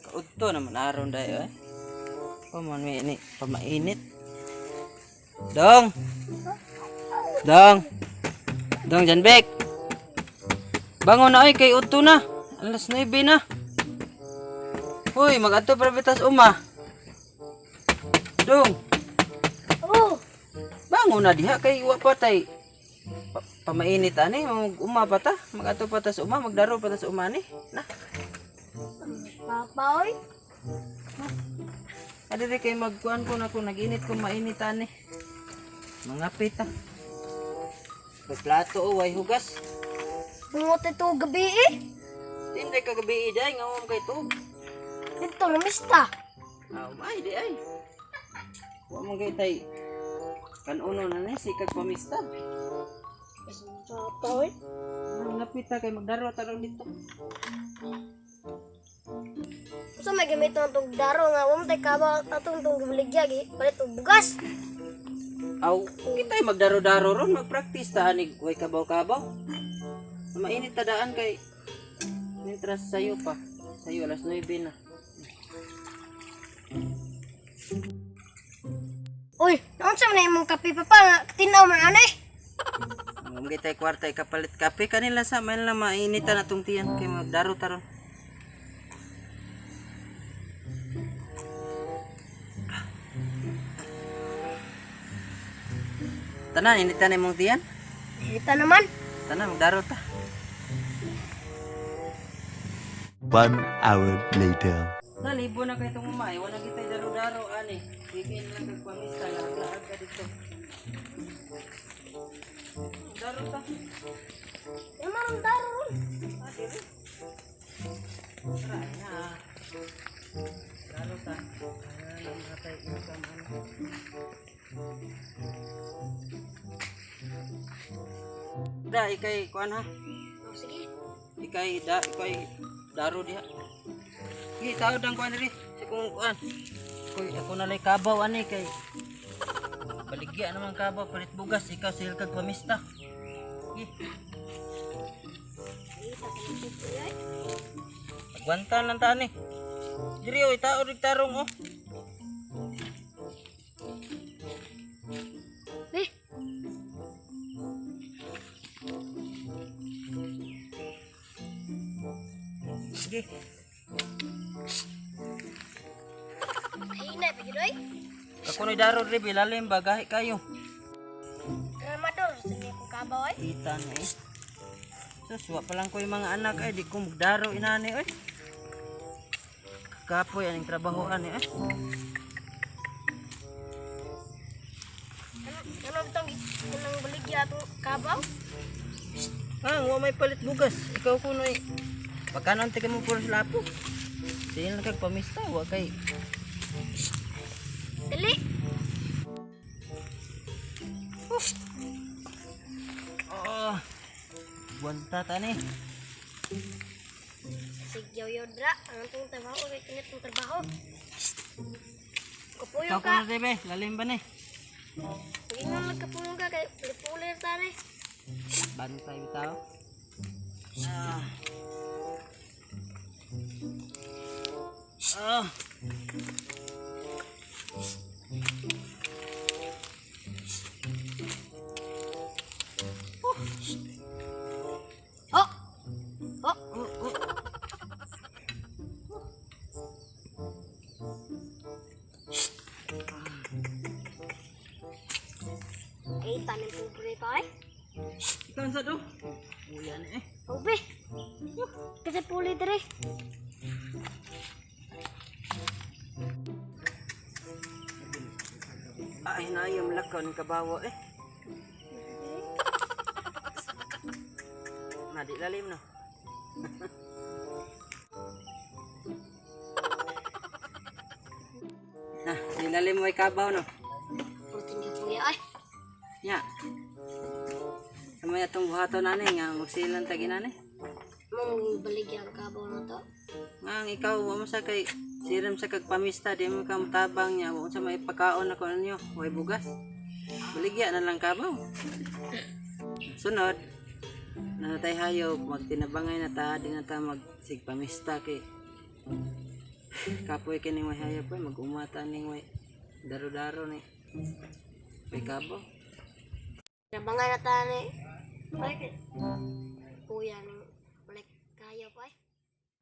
Kauto naman aron dayo eh. Ini pamainit. Dong. Dong. Dong Janbek. Bangon na ay kay udto na. Alas 9 na. Hoy, mag-adto para bitas uma. Dong. Oh, Bangon na diha kay wa patay. Pamainit ani, uma pa ta. Mag-adto pa ta sa uma, magdaro pa ta sa uma ni. Na. Papa, oy. Adiri kay magkuan ko na kung nag-init ko mainit ani. Mga pita. Plato o way hugas. Bungot ito gabi eh. Tinday ka gabi iday nga mo kay tug. Ito na mista. Ay di ay. Wa mo kay tay. Kanuno na ni sikag pamista. Papa, oy. Mga pita kay magdaro tarong dito. So may gamit ng itong daro nga. Huwag mo tayo kaba atong itong gabaligya. Palit itong bugas. Aw, kitay magdaro-daro ron, magpractice ta ani way kabaw-kabaw. Mainit ta daan kay mintras sayo pa. Sayo alas 9 na. Uy, naon sa man imong kape papa nga tinaw man anay. Ang gitay kwarta kapalit kape kanila sa man lang mainitan atong tiyan kay magdaro taron. Tanan initan imong tiyan. Ito naman. Tanan magdaro ta. 1 hour later. Nalibo na kay itong umay, wala kitay daro-daro ani. Bigyan lang kag pamista laag ka dito. Daro ta. Yung mga daro. Diri. Try na. Daro ta. Ano natay income ano. Da ikay kuan ha. Oh, sige. Ikay daro diha. Gi taod ang kuan diri. Kung kuan. Koy ako na lay kabaw ani kay baligya naman kabaw palit bugas ikaw sil kag pamista. Gi. Agwantan lang ta ni. Diri oy taod rig tarong oh. Eh, Sige. hina bigiroy. Ako noy daro diri bilalim bagahi kayo. Ramador, sige ko kabaw ay. Kita na eh. Sus, wa pa lang ko yung mga anak ay di ko magdaro inani oy. Kapoy aning trabahoan eh. Ano itong kunang baligya itong kabaw? Wa may palit bugas. Ikaw kunoy. Pagkanon tika mo puro sa lapo. Sige lang kag pamista wa kay. Dali. Oh. Buwanta ta ni. Sigyaw yodra. Ang itong trabaho. Kaya kinit itong trabaho. Kapuyo Ikaw ka. kuno debe, lalim ba ni? Hindi nga magkapuyo ka. Kaya pulir tari. Bantay bitaw. Ah. Ah. Oh! Oh! Ay, tanin po pa eh. Ikaw sa do. Uyan eh. Obe. Kasi puli dere. Ay na yung lakaw ni kabawa eh. Nadi lalim no. Nah, nilalim mo ay kabaw no. Putin ka puya ay. Nya. Kamay atong buhaton nani nga magsilan tagi nani. Mong baligyan kabaw na to. Nga ikaw wa mo sa kay siram sa kagpamista di mo ka matabang nya wa sa may pagkaon ako ninyo, way bugas. Baligya na lang kabaw. Sunod. nanatay hayop magtinabangay na ta di na ta magsigpamista kay kapoy kini may hayop ay mag-umata ning may daro-daro ni may kabaw. Nabangay na tayo ni. Balik. Kuya ni. Balik kayo pa eh.